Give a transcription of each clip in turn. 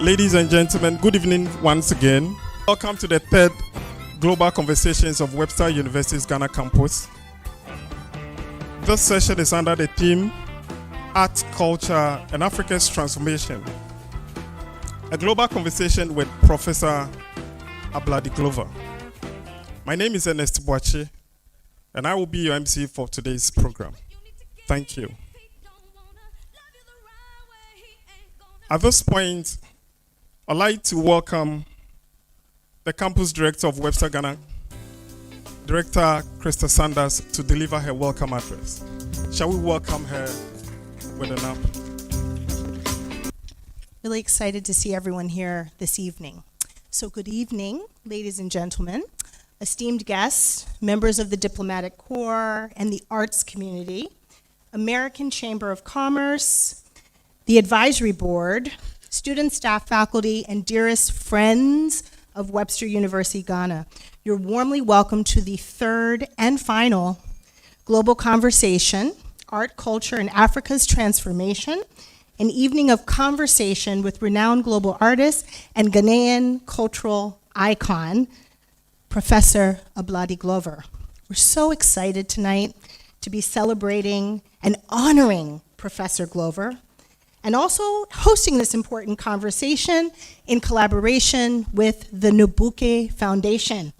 Ladies and gentlemen, good evening once again. Welcome to the third Global Conversations of Webster University's Ghana campus. This session is under the theme, Art, Culture, and Africa's Transformation. A global conversation with Professor Ablade Glover. My name is Ernest Boache, and I will be your MC for today's program. Thank you. At this point, I'd like to welcome the campus director of Webster Ghana, Director Krista Sanders, to deliver her welcome address. Shall we welcome her with an up? Really excited to see everyone here this evening. So good evening, ladies and gentlemen, esteemed guests, members of the Diplomatic Corps and the arts community, American Chamber of Commerce, the Advisory Board, students, staff, faculty, and dearest friends of Webster University Ghana. You're warmly welcome to the third and final Global Conversation, Art, Culture, and Africa's Transformation, an evening of conversation with renowned global artist and Ghanaian cultural icon, Professor Ablade Glover. We're so excited tonight to be celebrating and honoring Professor Glover, and also hosting this important conversation in collaboration with the Ndubuque Foundation.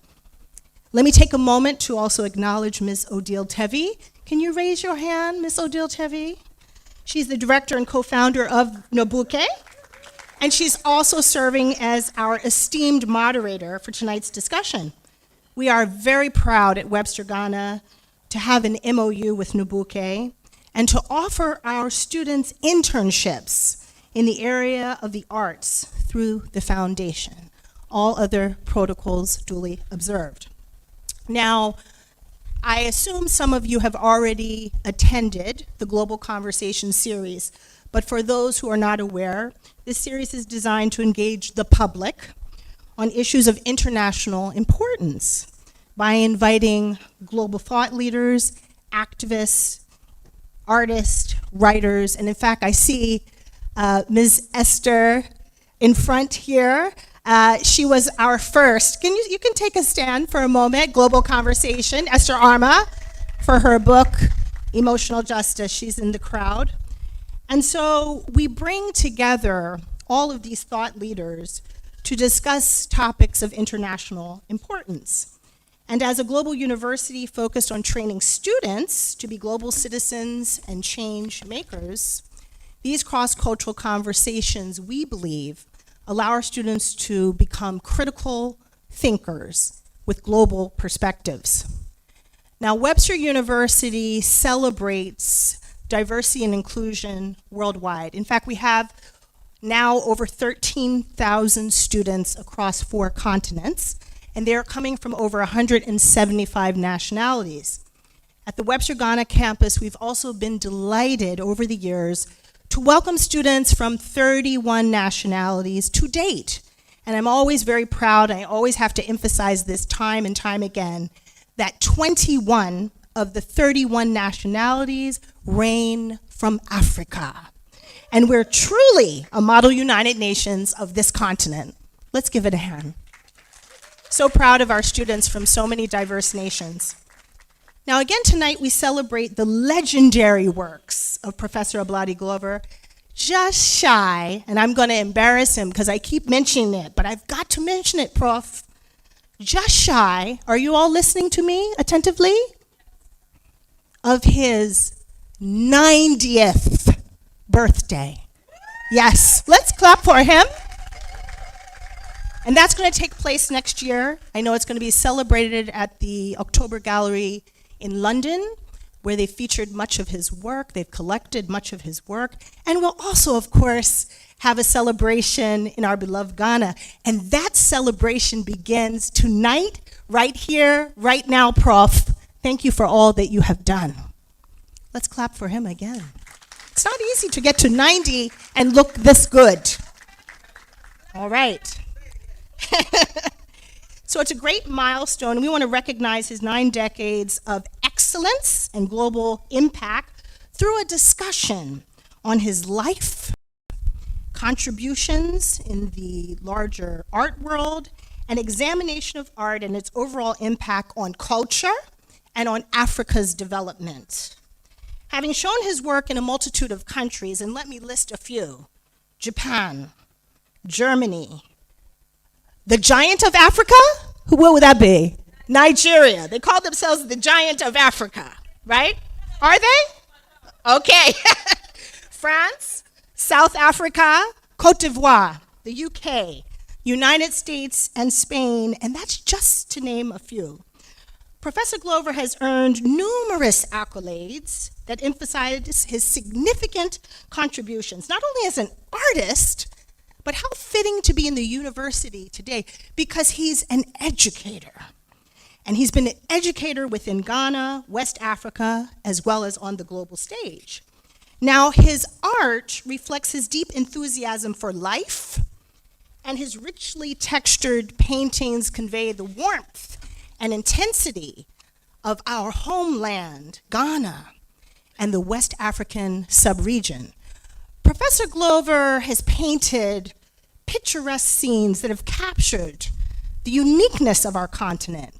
Let me take a moment to also acknowledge Ms. Odile Tevie. Can you raise your hand, Ms. Odile Tevie? She's the director and co-founder of Ndubuque, and she's also serving as our esteemed moderator for tonight's discussion. We are very proud at Webster Ghana to have an MOU with Ndubuque and to offer our students internships in the area of the arts through the foundation. All other protocols duly observed. Now, I assume some of you have already attended the Global Conversation series, but for those who are not aware, this series is designed to engage the public on issues of international importance by inviting global thought leaders, activists, artists, writers, and in fact, I see Ms. Esther in front here. She was our first. You can take a stand for a moment, Global Conversation, Esther Arma, for her book, Emotional Justice. She's in the crowd. And so we bring together all of these thought leaders to discuss topics of international importance. And as a global university focused on training students to be global citizens and change makers, these cross-cultural conversations, we believe, allow our students to become critical thinkers with global perspectives. Now, Webster University celebrates diversity and inclusion worldwide. In fact, we have now over 13,000 students across 4 continents, and they're coming from over 175 nationalities. At the Webster Ghana campus, we've also been delighted over the years to welcome students from 31 nationalities to date. And I'm always very proud, I always have to emphasize this time and time again, that 21 of the 31 nationalities reign from Africa. And we're truly a model United Nations of this continent. Let's give it a hand. So proud of our students from so many diverse nations. Now again tonight we celebrate the legendary works of Professor Ablade Glover, just shy, and I'm gonna embarrass him because I keep mentioning it, but I've got to mention it, Prof. Just shy, are you all listening to me attentively? Of his 90th birthday. Yes, let's clap for him. And that's going to take place next year. I know it's going to be celebrated at the October Gallery in London, where they featured much of his work, they've collected much of his work, and we'll also, of course, have a celebration in our beloved Ghana. And that celebration begins tonight, right here, right now, Prof. Thank you for all that you have done. Let's clap for him again. It's not easy to get to 90 and look this good. All right. So it's a great milestone. We want to recognize his 9 decades of excellence and global impact through a discussion on his life, contributions in the larger art world, an examination of art and its overall impact on culture and on Africa's development. Having shown his work in a multitude of countries, and let me list a few: Japan, Germany, the giant of Africa? What would that be? Nigeria. They call themselves the giant of Africa, right? Are they? Okay. France, South Africa, Cote d'Ivoire, the UK, United States, and Spain, and that's just to name a few. Professor Glover has earned numerous accolades that emphasize his significant contributions, not only as an artist, but how fitting to be in the university today, because he's an educator. And he's been an educator within Ghana, West Africa, as well as on the global stage. Now, his art reflects his deep enthusiasm for life, and his richly textured paintings convey the warmth and intensity of our homeland, Ghana, and the West African sub-region. Professor Glover has painted picturesque scenes that have captured the uniqueness of our continent.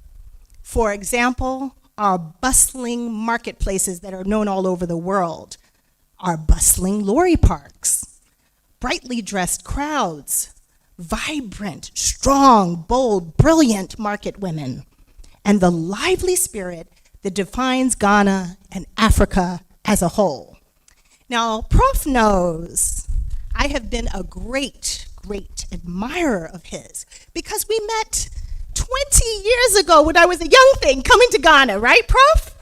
For example, our bustling marketplaces that are known all over the world, our bustling lorry parks, brightly dressed crowds, vibrant, strong, bold, brilliant market women, and the lively spirit that defines Ghana and Africa as a whole. Now, Prof knows I have been a great admirer of his because we met 20 years ago when I was a young thing coming to Ghana, right, Prof?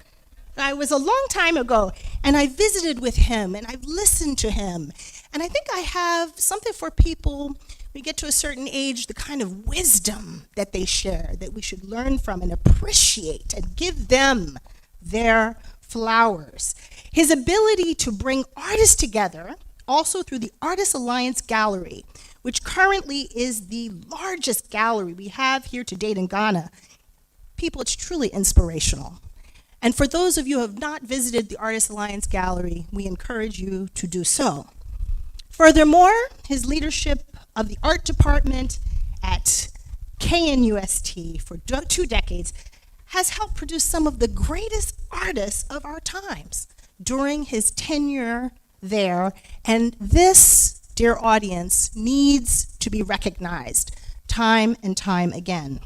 It was a long time ago, and I visited with him, and I've listened to him, and I think I have something for people when we get to a certain age, the kind of wisdom that they share that we should learn from and appreciate and give them their flowers. His ability to bring artists together, also through the Artist Alliance Gallery, which currently is the largest gallery we have here to date in Ghana. People, it's truly inspirational. And for those of you who have not visited the Artist Alliance Gallery, we encourage you to do so. Furthermore, his leadership of the art department at KNUST for 2 decades has helped produce some of the greatest artists of our times during his tenure there, and this, dear audience, needs to be recognized time and time again.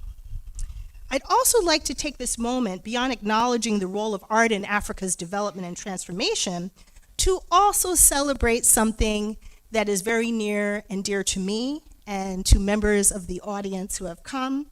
I'd also like to take this moment, beyond acknowledging the role of art in Africa's development and transformation, to also celebrate something that is very near and dear to me and to members of the audience who have come,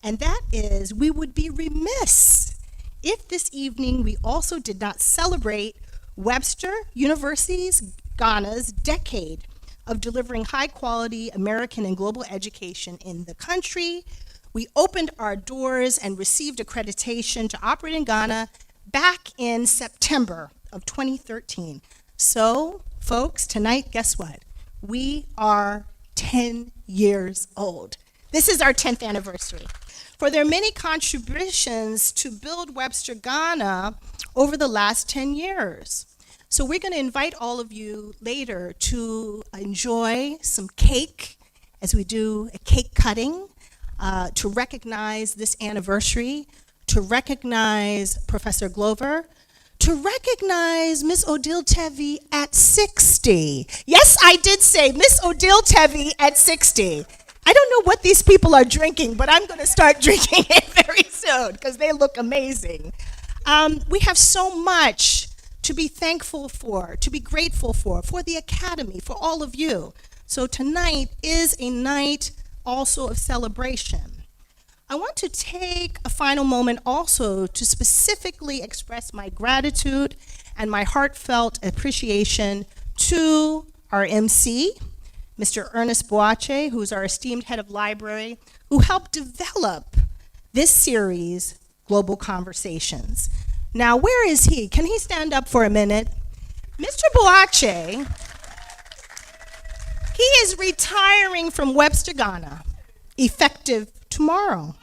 and that is we would be remiss if this evening we also did not celebrate Webster University Ghana's decade of delivering high-quality American and global education in the country. We opened our doors and received accreditation to operate in Ghana back in September of 2013. So, folks, tonight, guess what? We are 10 years old. This is our 10th anniversary. For their many contributions to build Webster Ghana over the last 10 years. So we're going to invite all of you later to enjoy some cake as we do a cake cutting, to recognize this anniversary, to recognize Professor Glover, to recognize Miss Odile Tevie at 60. Yes, I did say Miss Odile Tevie at 60. I don't know what these people are drinking, but I'm going to start drinking it very soon because they look amazing. We have so much to be thankful for, to be grateful for the Academy, for all of you. So tonight is a night also of celebration. I want to take a final moment also to specifically express my gratitude and my heartfelt appreciation to our MC, Mr. Ernest Boache, who's our esteemed head of library, who helped develop this series, Global Conversations. Now, where is he? Can he stand up for a minute? Mr. Boakye, he is retiring from Webster, Ghana, effective tomorrow.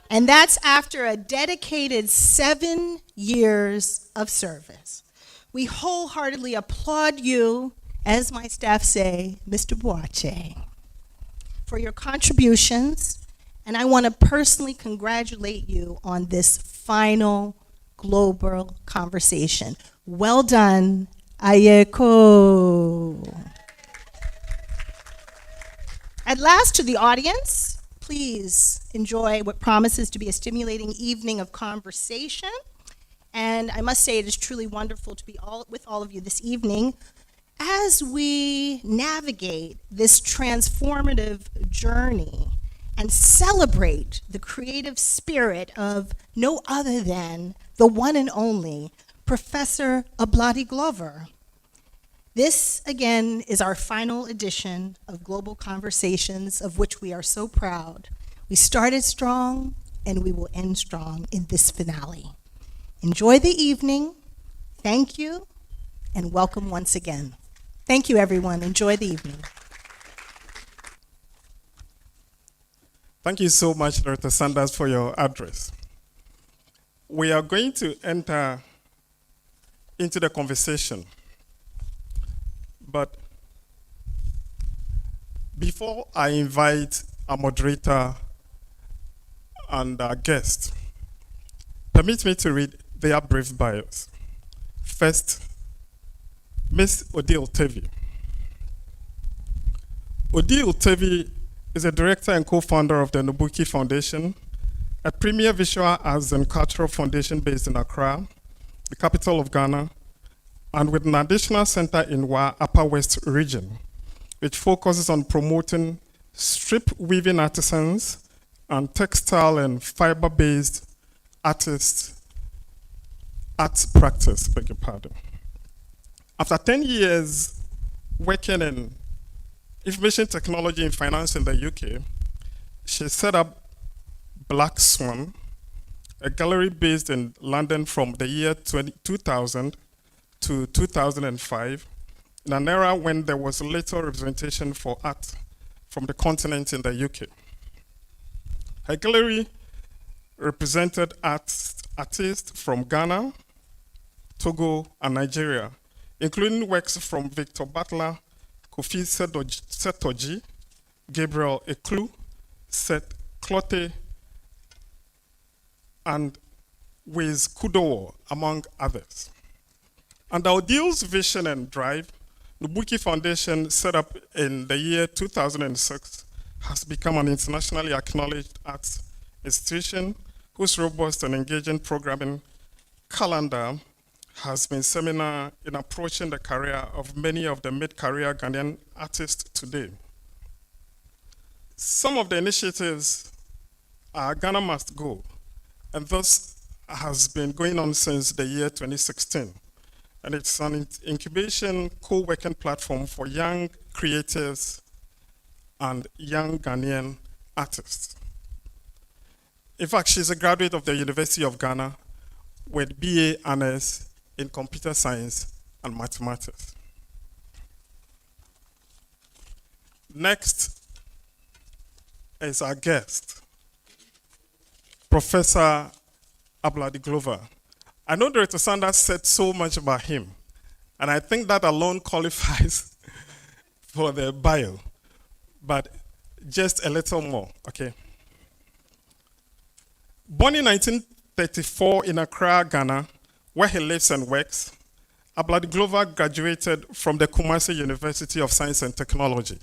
And that's after a dedicated 7 years of service. We wholeheartedly applaud you, as my staff say, Mr. Boakye, for your contributions, and I want to personally congratulate you on this final global conversation. Well done, Ayeko. At last, to the audience, please enjoy what promises to be a stimulating evening of conversation. And I must say it is truly wonderful to be with all of you this evening as we navigate this transformative journey and celebrate the creative spirit of no other than the one and only Professor Ablade Glover. This, again, is our final edition of Global Conversations, of which we are so proud. We started strong, and we will end strong in this finale. Enjoy the evening. Thank you, and welcome once again. Thank you, everyone. Enjoy the evening. Thank you so much, Director Sanders, for your address. We are going to enter into the conversation. But before I invite our moderator and our guest, permit me to read their brief bios. First, Ms. Odile Tevie. Odile Tevie is a director and co-founder of the Nobuki Foundation, a premier visual arts and cultural foundation based in Accra, the capital of Ghana, and with an additional center in Wa Upper West region, which focuses on promoting strip weaving artisans and textile and fiber-based arts practice, beg your pardon. After 10 years working in information technology and finance in the UK, she set up Black Swan, a gallery based in London from the year 2000 to 2005, in an era when there was little representation for art from the continent in the UK. Her gallery represented artists from Ghana, Togo, and Nigeria, including works from Victor Butler, Kofi Setoji, Gabriel Eklu, Seth Clote, and Wiz Kudowo, among others. Under Odile's vision and drive, Nobuki Foundation, set up in the year 2006, has become an internationally acknowledged arts institution whose robust and engaging programming calendar has been seminal in approaching the career of many of the mid-career Ghanaian artists today. Some of the initiatives are Ghana Must Go, and thus has been going on since the year 2016. And it's an incubation co-working platform for young creatives and young Ghanaian artists. In fact, she's a graduate of the University of Ghana with BA Honors in Computer Science and Mathematics. Next is our guest, Professor Ablade Glover. I know Director Sanders said so much about him, and I think that alone qualifies for the bio, but just a little more, okay? Born in 1934 in Accra, Ghana, where he lives and works, Ablade Glover graduated from the Kumasi University of Science and Technology,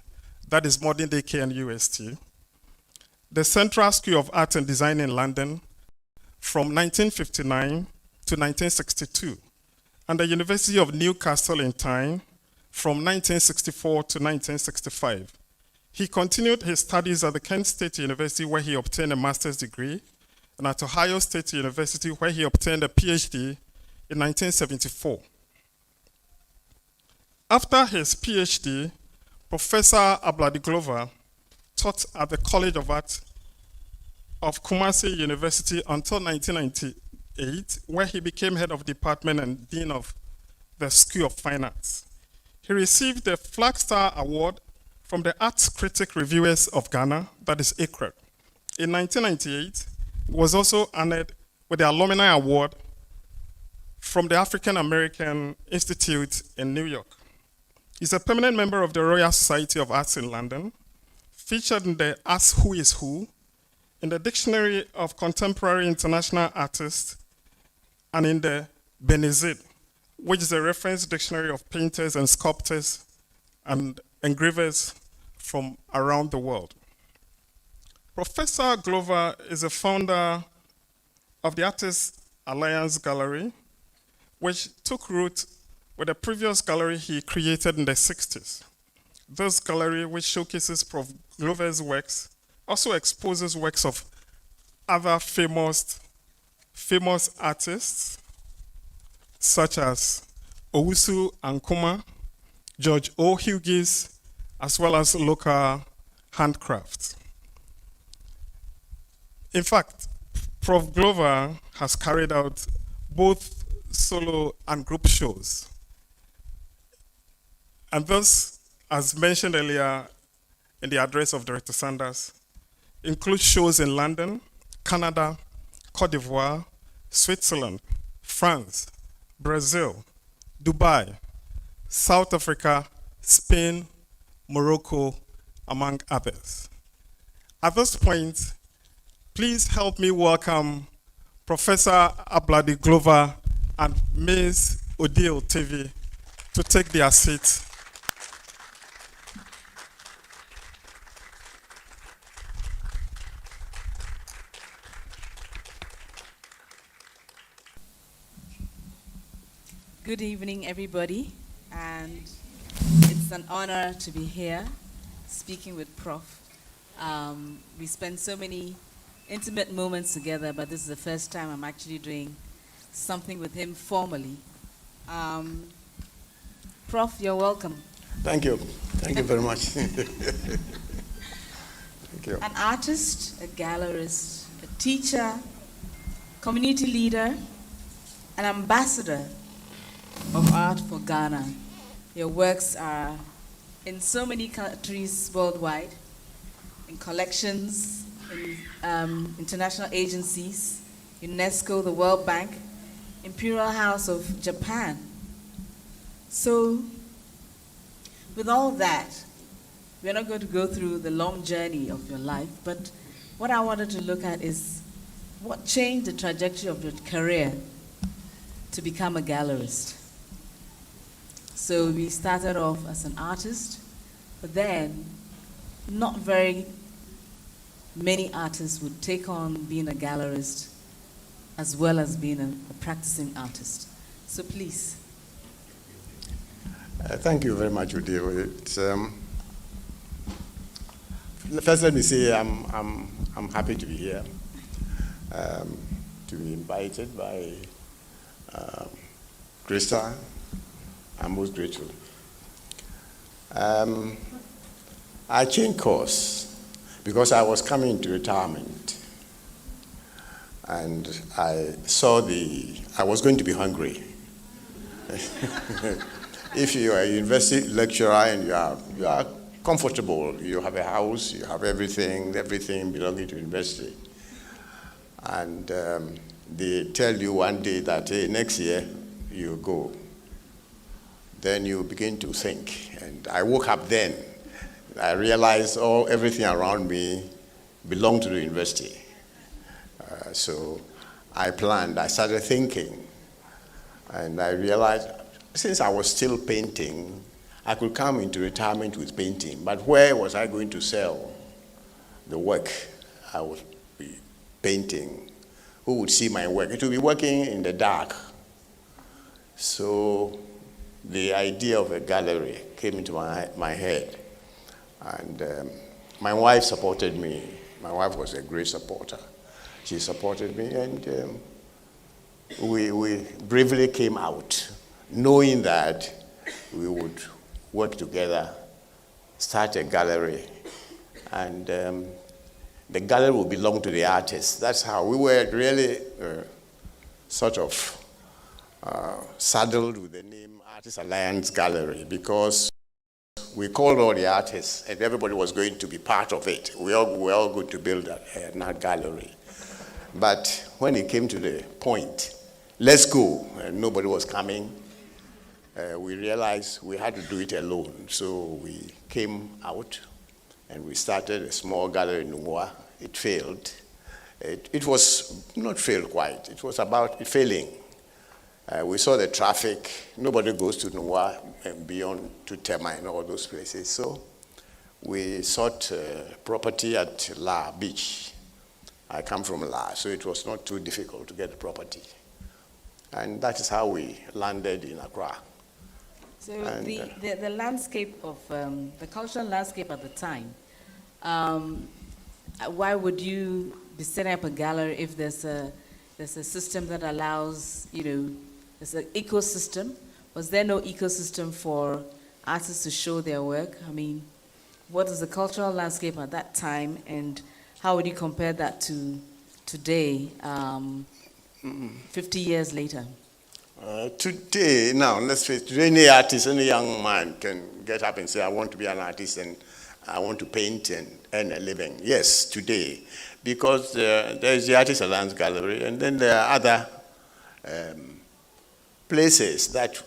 that is modern-day KNUST, the Central School of Art and Design in London from 1959 to 1962, and the University of Newcastle in Tyne from 1964 to 1965. He continued his studies at the Kent State University, where he obtained a master's degree, and at Ohio State University, where he obtained a PhD in 1974. After his PhD, Professor Ablade Glover taught at the College of Art of Kumasi University until 1998, where he became head of department and dean of the School of Fine Arts. He received the Flagstar Award from the Arts Critic Reviewers of Ghana, that is ACRED. In 1998, he was also honored with the Alumni Award from the African American Institute in New York. He's a permanent member of the Royal Society of Arts in London, featured in the Ask Who is Who, in the Dictionary of Contemporary International Artists, and in the Benezid, which is a reference dictionary of painters and sculptors and engravers from around the world. Professor Glover is a founder of the Artists Alliance Gallery, which took root with a previous gallery he created in the 60s. This gallery, which showcases Prof. Glover's works, also exposes works of other famous artists, such as Owusu Ankuma, George O. Hughes, as well as local handcrafts. In fact, Prof. Glover has carried out both solo and group shows. And thus, as mentioned earlier in the address of Director Sanders, includes shows in London, Canada, Cote d'Ivoire, Switzerland, France, Brazil, Dubai, South Africa, Spain, Morocco, among others. At this point, please help me welcome Professor Ablade Glover and Ms. Odile Tevie to take their seats. Good evening, everybody, and it's an honor to be here speaking with Prof. We spent so many intimate moments together, but this is the first time I'm actually doing something with him formally. Prof, you're welcome. Thank you. Thank you very much. Thank you. An artist, a gallerist, a teacher, community leader, an ambassador of art for Ghana. Your works are in so many countries worldwide, in collections, in international agencies, UNESCO, the World Bank, Imperial House of Japan. So, with all that, we're not going to go through the long journey of your life, but what I wanted to look at is what changed the trajectory of your career to become a gallerist. So we started off as an artist, but then not very many artists would take on being a gallerist as well as being a practicing artist. So please. Thank you very much, Odile. First, let me say I'm happy to be here, to be invited by Krista. I'm most grateful. I changed course because I was coming into retirement, and I saw I was going to be hungry. If you are a university lecturer and you are comfortable, you have a house, you have everything belonging to university, and they tell you one day that, hey, next year you go. Then you begin to think. And I woke up then. I realized everything around me belonged to the university. So I started thinking. And I realized, since I was still painting, I could come into retirement with painting. But where was I going to sell the work I would be painting? Who would see my work? It would be working in the dark. So the idea of a gallery came into my head. And my wife supported me. My wife was a great supporter. She supported me, and we bravely came out, knowing that we would work together, start a gallery, and the gallery would belong to the artists. That's how we were really sort of saddled with the name Artists Alliance Gallery because we called all the artists and everybody was going to be part of it. We were all going to build an art gallery. But when it came to the point, let's go, and nobody was coming, we realized we had to do it alone. So we came out and we started a small gallery in Nungwa. It failed. It was not failed quite. It was about failing. We saw the traffic. Nobody goes to Nungwa and beyond to Tema and all those places. So we sought property at La Beach. I come from La, so it was not too difficult to get the property. And that is how we landed in Accra. So And, the landscape of, the cultural landscape at the time, why would you be setting up a gallery if there's a system that allows, there's an ecosystem? Was there no ecosystem for artists to show their work? I mean, what is the cultural landscape at that time, and how would you compare that to today, 50 years later? Today, now, let's face it, today any artist, any young man can get up and say, I want to be an artist and I want to paint and earn a living. Yes, today, because there's the Artist Alliance Gallery, and then there are other places that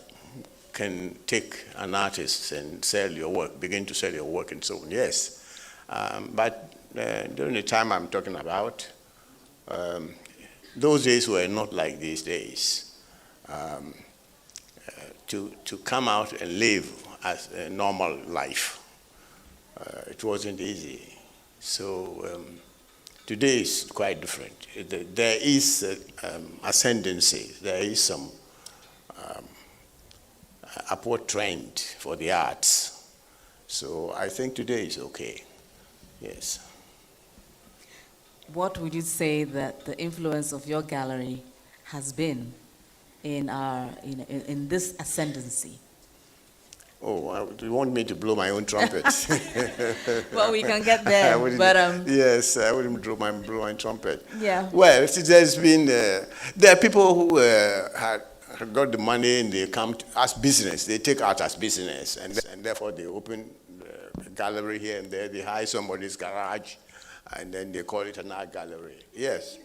can take an artist and sell your work, begin to sell your work and so on, yes. But during the time I'm talking about, those days were not like these days. To come out and live as a normal life, it wasn't easy. So today is quite different. There is ascendancy, there is some upward trend for the arts. So I think today is okay, yes. What would you say that the influence of your gallery has been in in this ascendancy? Oh, do you want me to blow my own trumpet? Well, we can get there, but yes, I wouldn't blow my trumpet. Yeah. Well, there's been there are people who had got the money and they come as business. They take art as business, and therefore they open a gallery here and there. They hire somebody's garage, and then they call it an art gallery. Yes.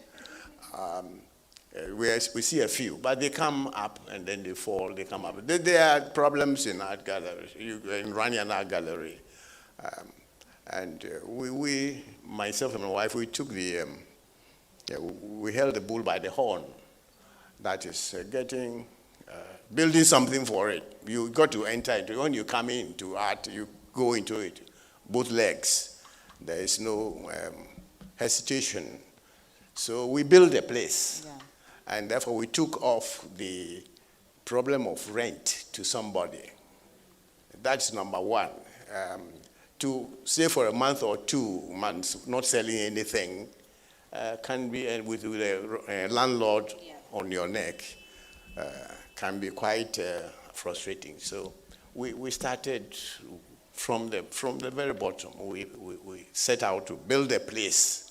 We see a few, but they come up and then they fall, they come up. There are problems in art galleries, in running an art gallery. We, myself and my wife, we took we held the bull by the horn. That is building something for it. You got to enter into it. When you come into art, you go into it, both legs. There is no hesitation. So we build a place. Yeah. And therefore, we took off the problem of rent to somebody. That's number one. To say for a month or 2 months, not selling anything, can be, with a landlord on your neck, can be quite frustrating. So we started from the very bottom. We set out to build a place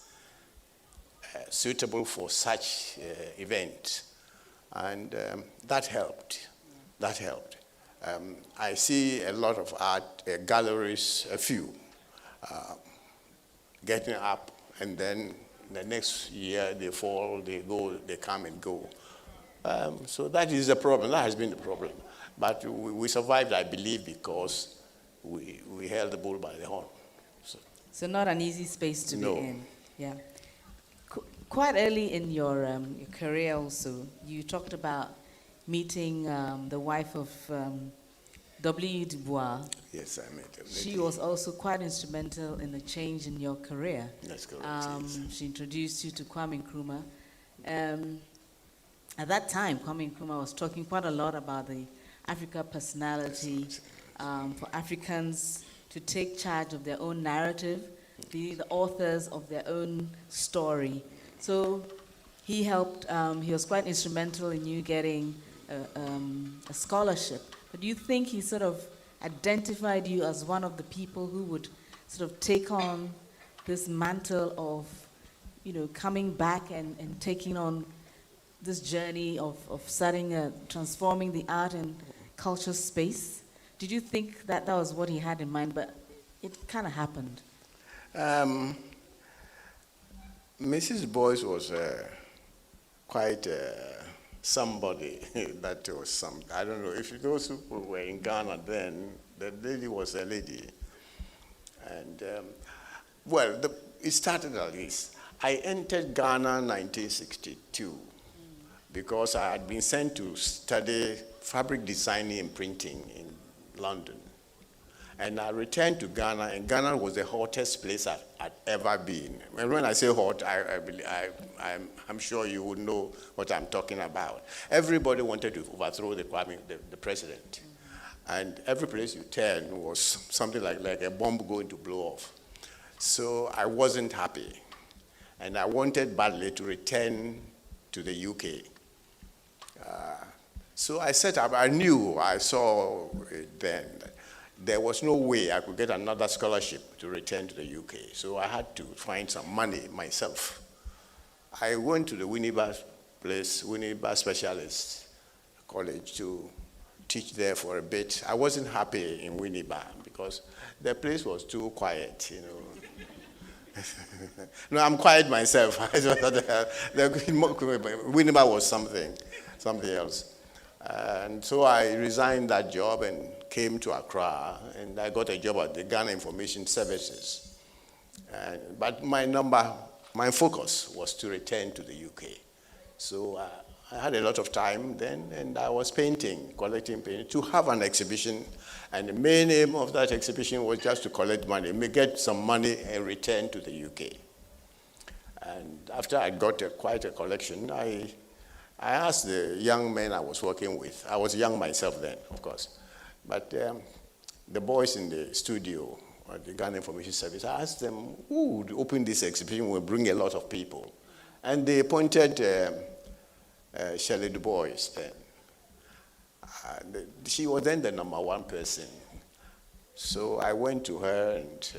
suitable for such event, and that helped. That helped. I see a lot of art galleries, a few, getting up, and then the next year they fall, they go, they come and go. So that is the problem. That has been the problem. But we survived, I believe, because we held the bull by the horn. So not an easy space to No. be in. Yeah. Quite early in your career also, you talked about meeting the wife of W. Du Bois. Yes, I met her. She was also quite instrumental in the change in your career. That's correct. Yes. She introduced you to Kwame Nkrumah. At that time, Kwame Nkrumah was talking quite a lot about the Africa personality, for Africans to take charge of their own narrative, be the authors of their own story. So he helped, he was quite instrumental in you getting a scholarship. But do you think he sort of identified you as one of the people who would sort of take on this mantle of, coming back and taking on this journey of starting, transforming the art and culture space. Did you think that that was what he had in mind? But it kind of happened. Mrs. Boyce was quite somebody that was some. I don't know if those who were in Ghana then. The lady was a lady, and well, it started like this. I entered Ghana in 1962 because I had been sent to study fabric designing and printing in London. And I returned to Ghana, and Ghana was the hottest place I'd ever been. And when I say hot, I'm sure you would know what I'm talking about. Everybody wanted to overthrow the president. And every place you turn was something like a bomb going to blow off. So I wasn't happy. And I wanted badly to return to the UK. So I set up, I saw it then. There was no way I could get another scholarship to return to the UK. So I had to find some money myself. I went to the Winneba Specialist College to teach there for a bit. I wasn't happy in Winneba because the place was too quiet, you know. No, I'm quiet myself. Winneba was something else. And so I resigned that job and came to Accra, and I got a job at the Ghana Information Services. But my focus was to return to the UK. So I had a lot of time then, and I was collecting painting, to have an exhibition. And the main aim of that exhibition was just to collect money, get some money and return to the UK. And after I got quite a collection, I asked the young men I was working with. I was young myself then, of course. But the boys in the studio at the Ghana Information Service, I asked them, who would open this exhibition will bring a lot of people? And they appointed Shelley Du Bois then. She was then the number one person. So I went to her and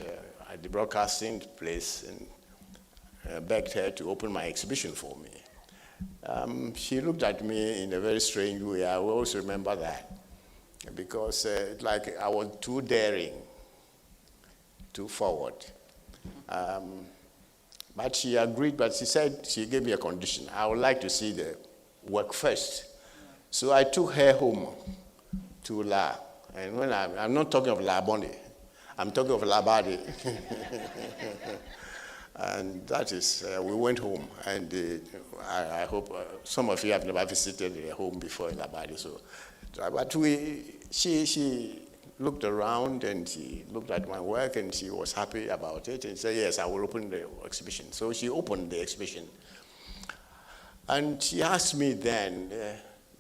at the broadcasting place and begged her to open my exhibition for me. She looked at me in a very strange way. I will always remember that because like I was too daring, too forward. But she agreed, but she said, she gave me a condition. I would like to see the work first. So I took her home to La. And when I'm not talking of La Bonnie, I'm talking of Labadi. And that is, we went home, and I hope some of you have never visited a home before in Labadi. So, but she looked around and she looked at my work and she was happy about it and said, yes, I will open the exhibition. So she opened the exhibition. And she asked me then,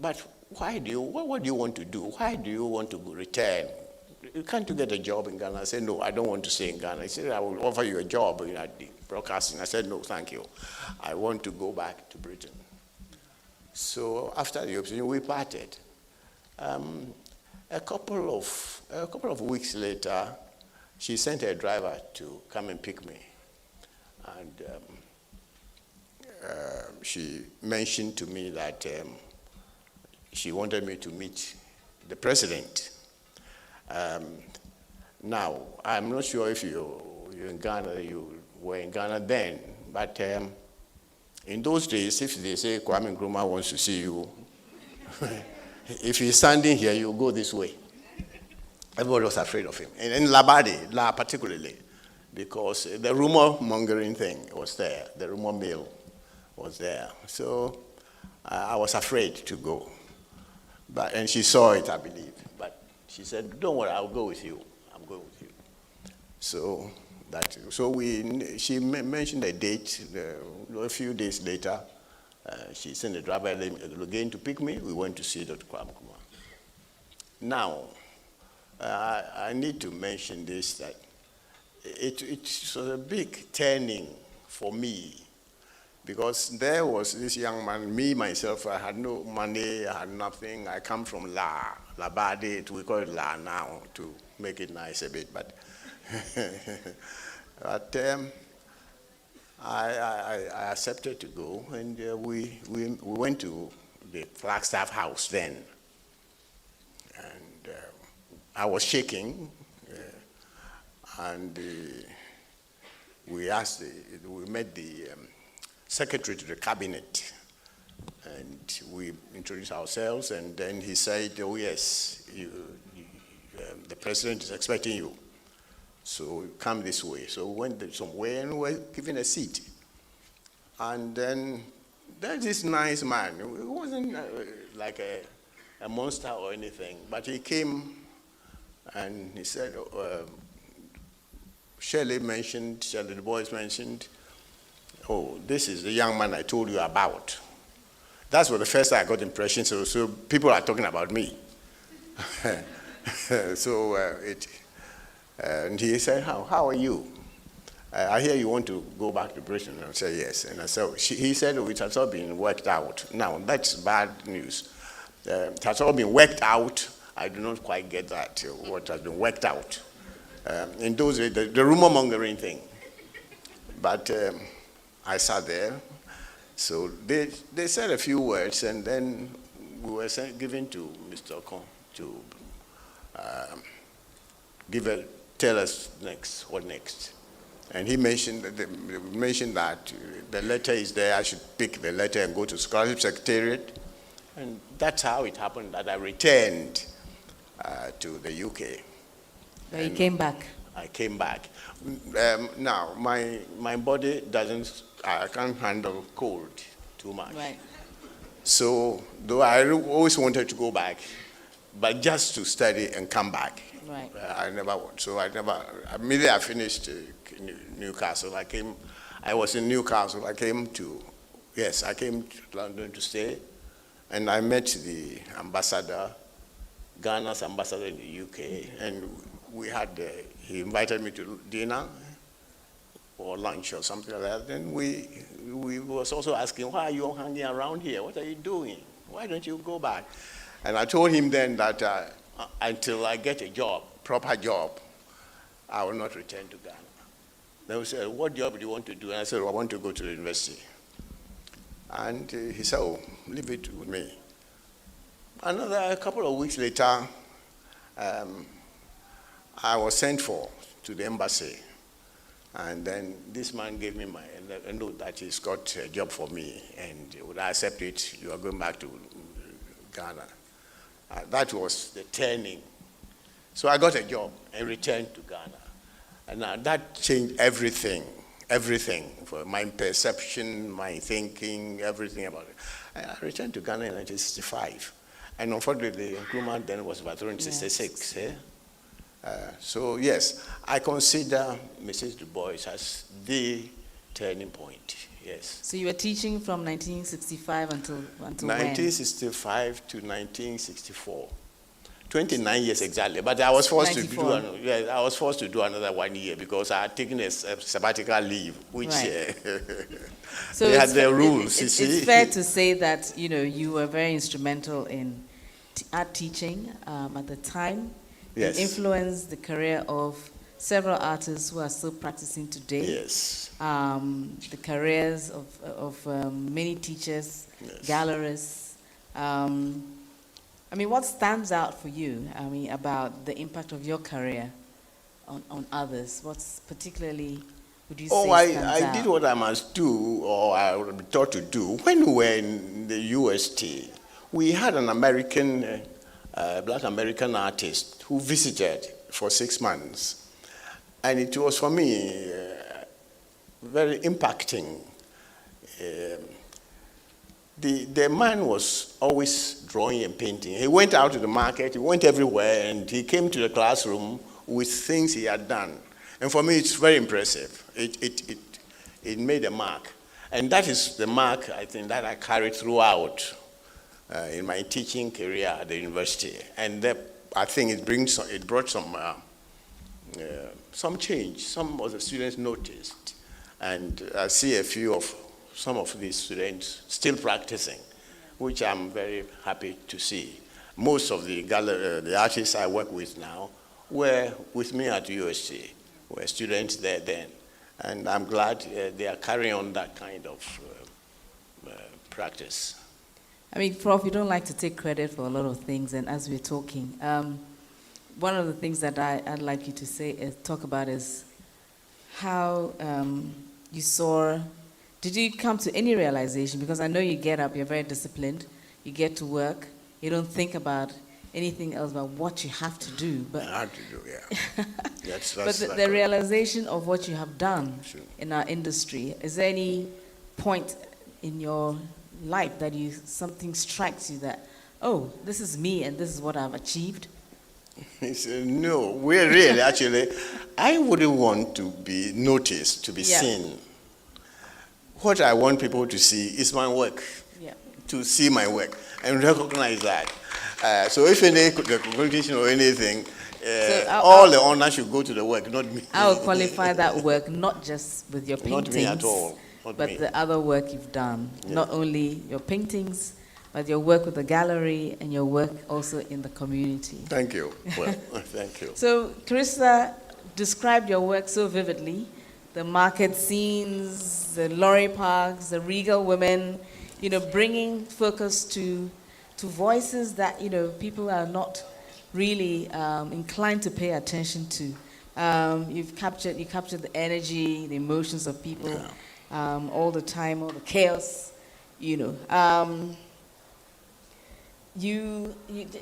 but what do you want to do? Why do you want to return? Can't you get a job in Ghana? I said, no, I don't want to stay in Ghana. He said, I will offer you a job at the broadcasting. I said, no, thank you. I want to go back to Britain. So after the option, we parted. A couple of weeks later, she sent a driver to come and pick me. And she mentioned to me that she wanted me to meet the president. Now, I'm not sure if you're in Ghana, you were in Ghana then, but in those days, if they say Kwame Nkrumah wants to see you, if he's standing here, you go this way. Everybody was afraid of him. And in Labadi, particularly, because the rumor mongering thing was there, the rumor mill was there. So I was afraid to go. And she saw it, I believe. But she said, don't worry, I'll go with you. I'm going with you. So she mentioned a date. A few days later, she sent the driver again to pick me. We went to see Dr. Kwame Nkrumah. Now, I need to mention this, that it was a big turning for me, because there was this young man, me, myself, I had no money, I had nothing. I come from Labadi, we call it La now, to make it nice a bit, but I accepted to go, and we went to the Flagstaff House then. I was shaking, and we met the secretary to the cabinet, and we introduced ourselves, and then he said, oh yes, the president is expecting you, so come this way. So we went somewhere and we were given a seat. And then there's this nice man. He wasn't like a monster or anything, but he came and he said, Shirley the boys mentioned, oh, this is the young man I told you about. That's what the first time I got the impression, so people are talking about me. And he said, how are you? I hear you want to go back to Britain. And I said, yes. And I said, he said, oh, it has all been worked out. Now, that's bad news. It has all been worked out. I do not quite get that, what has been worked out. In those days, the rumor-mongering thing. But I sat there. So they said a few words, and then we were given to Mr. Okon to tell us what next. And he mentioned that the letter is there. I should pick the letter and go to Scholarship Secretariat. And that's how it happened that I returned to the UK. But you came back. I came back. Now, my body I can't handle cold too much. Right. So, though I always wanted to go back, but just to study and come back. Right. I never went. So immediately I finished Newcastle. I was in Newcastle. I came to London to stay, and I met the ambassador, Ghana's ambassador in the UK, and he invited me to dinner or lunch or something like that. Then we was also asking, why are you hanging around here? What are you doing? Why don't you go back? And I told him then that until I get a job, proper job, I will not return to Ghana. They said, what job do you want to do? And I said, I want to go to the university. And he said, oh, leave it with me. A couple of weeks later, I was sent for to the embassy. And then this man gave me a note that he's got a job for me, and would I accept it? You are going back to Ghana. That was the turning. So I got a job and returned to Ghana. And that changed everything for my perception, my thinking, everything about it. I returned to Ghana in 1965. And unfortunately, the Nkrumah then was about 1966. Yes. So yes, I consider Mrs. Du Bois as the turning point. Yes. So you were teaching from 1965 until 1965 to 1964. 29 years exactly, but I was forced to do another 1 year because I had taken a sabbatical leave, which right. So they had their rules. It's fair to say that you were very instrumental in art teaching at the time. Yes. It influenced the career of several artists who are still practicing today. Yes. The careers of many teachers, yes. Gallerists. What stands out for you, about the impact of your career on others? What's particularly, would you say, stands out? I did what I must do, or I would be taught to do. When we were in the UST, we had an black American artist who visited for 6 months. And it was, for me, very impacting. The man was always drawing and painting. He went out to the market, he went everywhere, and he came to the classroom with things he had done. And for me, it's very impressive. It made a mark. And that is the mark, I think, that I carried throughout in my teaching career at the university. And I think it brought some change. Some of the students noticed. And I see some of these students still practicing, which I'm very happy to see. Most of the artists I work with now were with me at USC, were students there then. And I'm glad they are carrying on that kind of practice. Prof, you don't like to take credit for a lot of things, and as we're talking, one of the things that I'd like you to talk about is how you saw. Did you come to any realization? Because I know you get up, you're very disciplined, you get to work, you don't think about anything else but what you have to do. But I have to do, yeah. but the realization of what you have done in our industry, is there any point in your life that something strikes you that, oh, this is me and this is what I've achieved? No, we're really, actually, I wouldn't want to be noticed, to be seen. What I want people to see is my work, to see my work and recognize that. So if any recognition or anything, all the honor should go to the work, not me. I will qualify that work not just with your paintings, not me at all, but the other work you've done. Yeah. Not only your paintings, but your work with the gallery and your work also in the community. Thank you. Well, thank you. So Carissa described your work so vividly. The market scenes, the lorry parks, the regal women, bringing focus to voices that, people are not really inclined to pay attention to. You captured the energy, the emotions of people all the time, all the chaos, You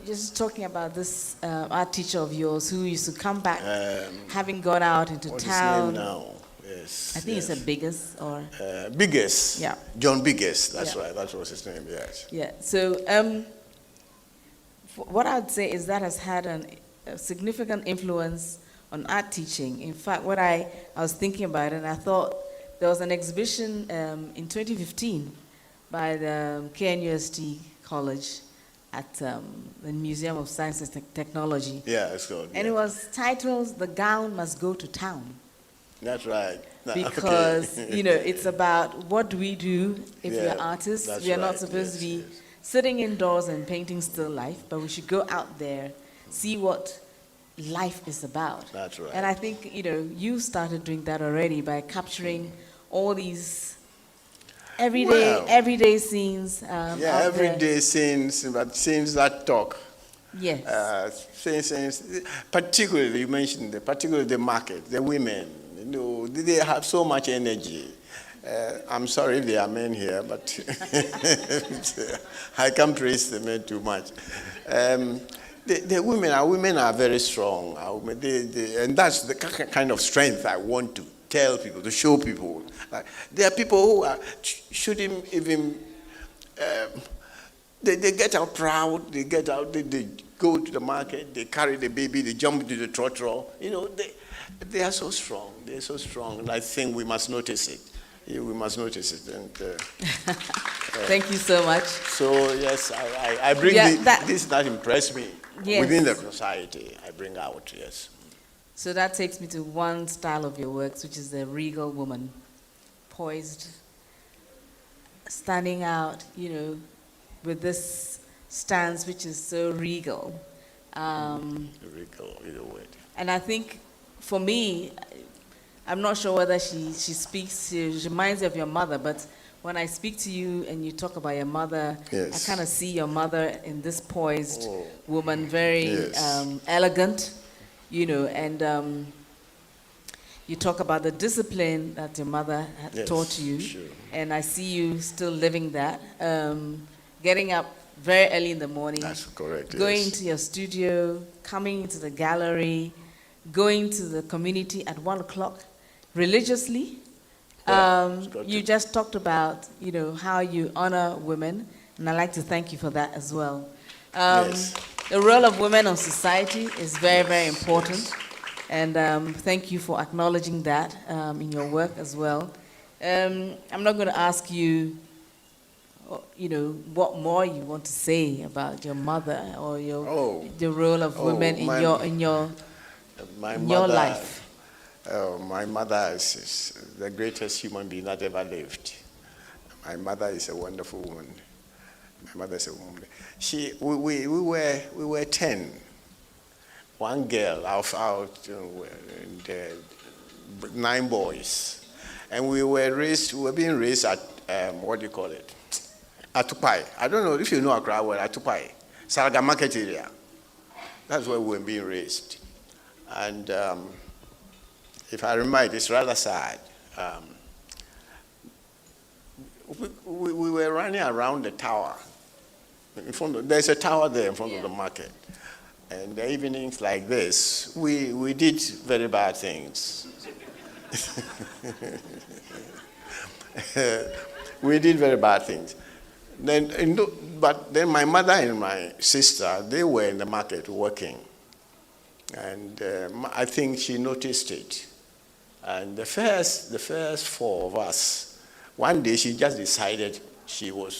just talking about this art teacher of yours who used to come back, having gone out into town. What's his name now? Yes. I think it's a Biggest or Biggest. Yeah. John Biggest. That's right. That was his name. Yes. Yeah. So what I'd say is that has had a significant influence on art teaching. In fact, what I was thinking about it, and I thought there was an exhibition in 2015 by the KNUST College at the Museum of Science and Technology. Yeah, it's good. And it was titled "The Gown Must Go to Town." That's right. Because it's about what do we do if we're artists. We are not supposed to be sitting indoors and painting still life, but we should go out there, see what life is about. That's right. And I think you started doing that already by capturing all these everyday scenes. Everyday scenes, but scenes that talk. Yes. Scenes, particularly you mentioned, particularly the market, the women. They have so much energy. I'm sorry if there are men here, but I can't praise the men too much. The women are very strong, and that's the kind of strength I want to tell people, to show people. There are people who shouldn't even. They get out proud. They get out. They go to the market. They carry the baby. They jump into the trotro. They are so strong. They're so strong, and I think we must notice it. We must notice it. And thank you so much. So yes, I bring this that impressed me within the society. I bring out, yes. So that takes me to one style of your works, which is the regal woman, poised, standing out, with this stance which is so regal. Regal, either way. And I think, for me, I'm not sure whether she reminds me of your mother, but when I speak to you and you talk about your mother, I kind of see your mother in this poised woman, very elegant, and you talk about the discipline that your mother had taught you, and I see you still living that, getting up very early in the morning. That's correct. Going into your studio, coming into the gallery, going to the community at 1 o'clock religiously. You just talked about, how you honor women, and I'd like to thank you for that as well. The role of women on society is very, very important, and thank you for acknowledging that in your work as well. I'm not going to ask you, what more you want to say about your mother or the role of women in your life. My mother is the greatest human being that ever lived. My mother is a wonderful woman. My mother is a woman. We were 10. One girl out, and 9 boys, and we were being raised at what do you call it? Atupai. I don't know if you know Accra well. Atupai, Saraga Market area. That's where we were being raised. And if I remember, it's rather sad. We were running around the tower. There's a tower there in front of the market. And the evenings like this, we did very bad things. We did very bad things. But then my mother and my sister, they were in the market working. And I think she noticed it. And the first four of us, one day she just decided she would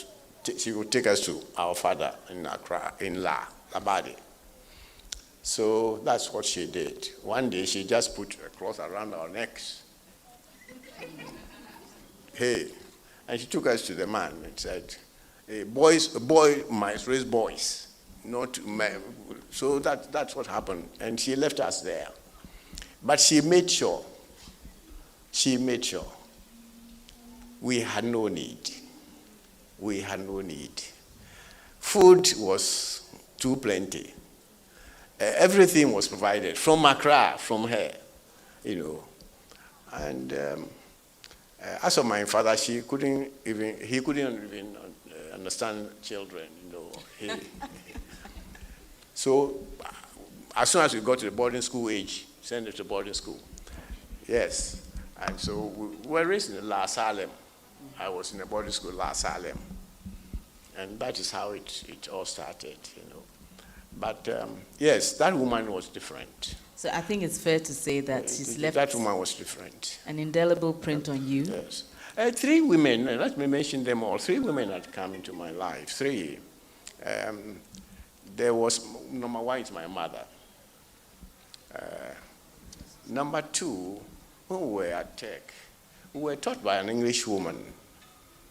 take us to our father in Accra, in Labadi. So that's what she did. One day she just put a cloth around our necks. Hey, and she took us to the man and said, hey, a boy must raise boys, not men. So that's what happened. And she left us there. But she made sure we had no need. We had no need. Food was too plenty. Everything was provided from Accra, from her, And as for my father, he couldn't even understand children, So as soon as we got to the boarding school age, sent us to boarding school. Yes. And so we were raised in La Salem. I was in a boarding school, La Salem. And that is how it all started, But yes, that woman was different. So I think it's fair to say that she's left that woman was different. An indelible print on you. Yes. 3 women, let me mention them all. 3 women had come into my life. 3. There was, number 1 is my mother. Number 2, who were at Tech, who were taught by an English woman,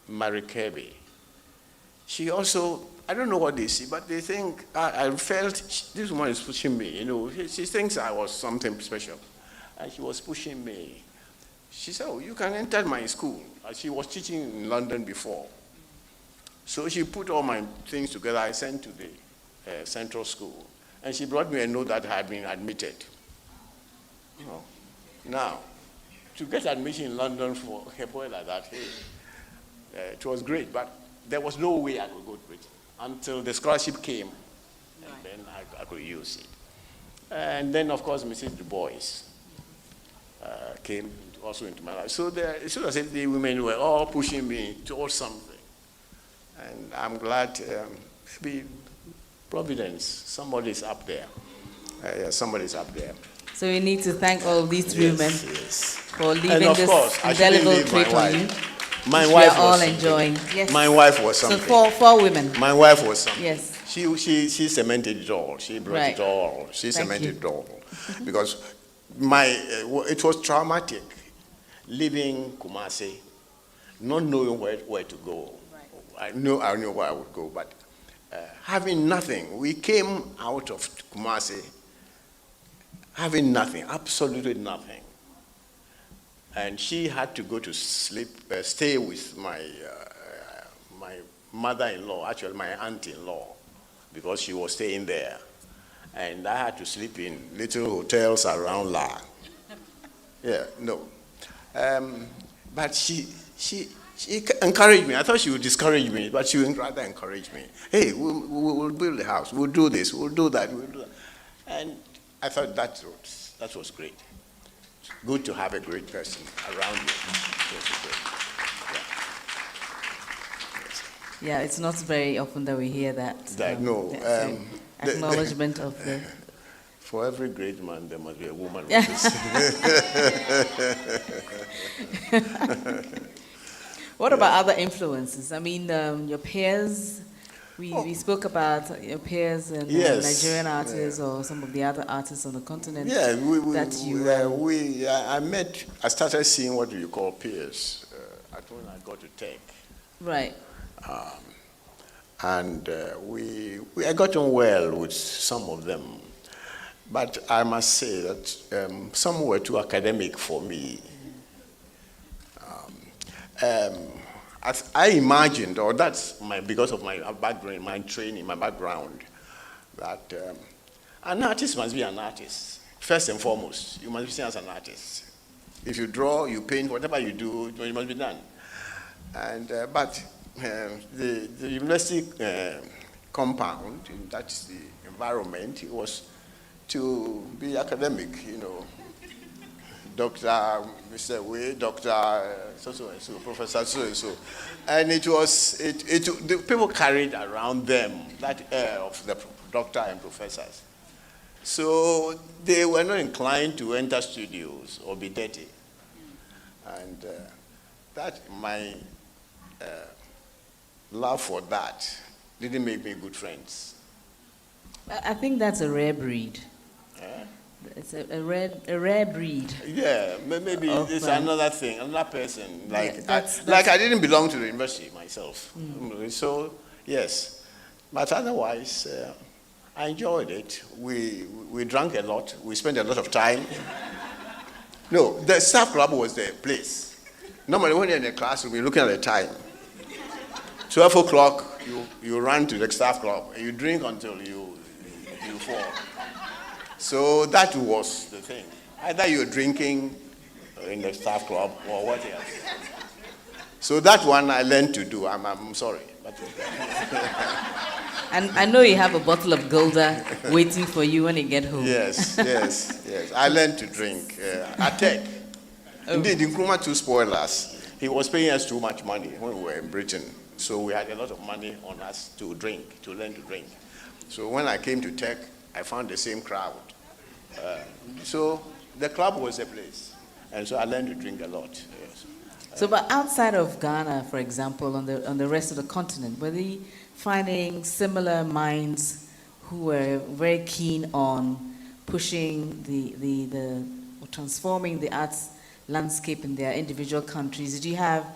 Mary Kirby. She also, I don't know what they see, but they think, I felt this woman is pushing me, She thinks I was something special. And she was pushing me. She said, oh, you can enter my school. She was teaching in London before. So she put all my things together. I sent to the central school. And she brought me a note that I had been admitted. Now, to get admission in London for a boy like that, it was great, but there was no way I could go to Britain until the scholarship came, and then I could use it. And then, of course, Mrs. Du Bois came also into my life. So the women were all pushing me towards something. And I'm glad, maybe Providence, somebody's up there. Somebody's up there. So we need to thank all these 3 women for leaving and this indelible print on you. My which wife we are all was enjoying. Yes. My wife was something. So 4 women. My wife was something. Yes. She cemented it all. She brought it all. She cemented it all. Because it was traumatic leaving Kumasi, not knowing where to go. Right. I knew where I would go, but having nothing. We came out of Kumasi having nothing, absolutely nothing. And she had to go to stay with my mother-in-law, actually my auntie-in-law, because she was staying there. And I had to sleep in little hotels around La. But she encouraged me. I thought she would discourage me, but she would rather encourage me. Hey, we'll build a house. We'll do this. We'll do that. We'll do that. And I thought that was great. Good to have a great person around you. Yeah, it's not very often that we hear that. Acknowledgement of the... For every great man, there must be a woman. What about other influences? I mean, your peers... We spoke about your peers and Nigerian artists or some of the other artists on the continent. I started seeing what you call peers when I got to Tech. Right. I got on well with some of them. But I must say that some were too academic for me. I imagined, or that's because of my background, my training, my background, that An artist must be an artist. First and foremost, you must be seen as an artist. If you draw, you paint, whatever you do, it must be done. And but the university compound, that's the environment, it was to be academic, Dr. Mr. Way, Dr. So-so-and-so, Professor so-and-so. And the people carried around them that air of the doctor and professors. So they were not inclined to enter studios or be dirty. And my love for that didn't make me good friends. I think that's a rare breed. It's a rare breed. Yeah, maybe it's another thing, another person. Like, Yeah, I didn't belong to the university myself. So, yes. But otherwise, I enjoyed it. We drank a lot. We spent a lot of time. No, the staff club was the place. Normally, when you're in the classroom, you're looking at the time. 12 o'clock, you run to the staff club, and you drink until you fall. So that was the thing. Either you're drinking in the staff club or what else. So that one I learned to do. I'm sorry. But And I know you have a bottle of Gulda waiting for you when you get home. Yes. I learned to drink at Tech. Indeed, Nkrumah to spoil us. He was paying us too much money when we were in Britain. So we had a lot of money on us to drink, to learn to drink. So when I came to Tech, I found the same crowd. So the club was a place. And so I learned to drink a lot. Yes. So, but outside of Ghana, for example, on the rest of the continent, were they finding similar minds who were very keen on pushing or transforming the arts landscape in their individual countries? Did you have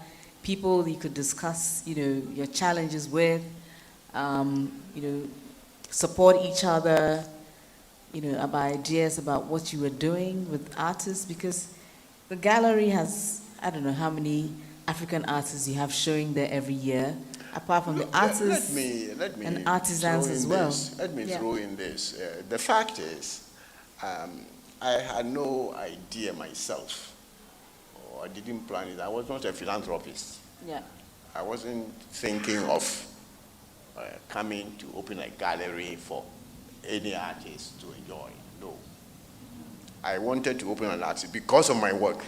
people you could discuss, your challenges with, support each other, about ideas about what you were doing with artists? Because the gallery has, I don't know how many African artists you have showing there every year, apart from the artists let me and artisans as well. Let me throw in this. The fact is, I had no idea myself, or I didn't plan it. I was not a philanthropist. Yeah. I wasn't thinking of coming to open a gallery for any artist to enjoy. No. I wanted to open an artist because of my work.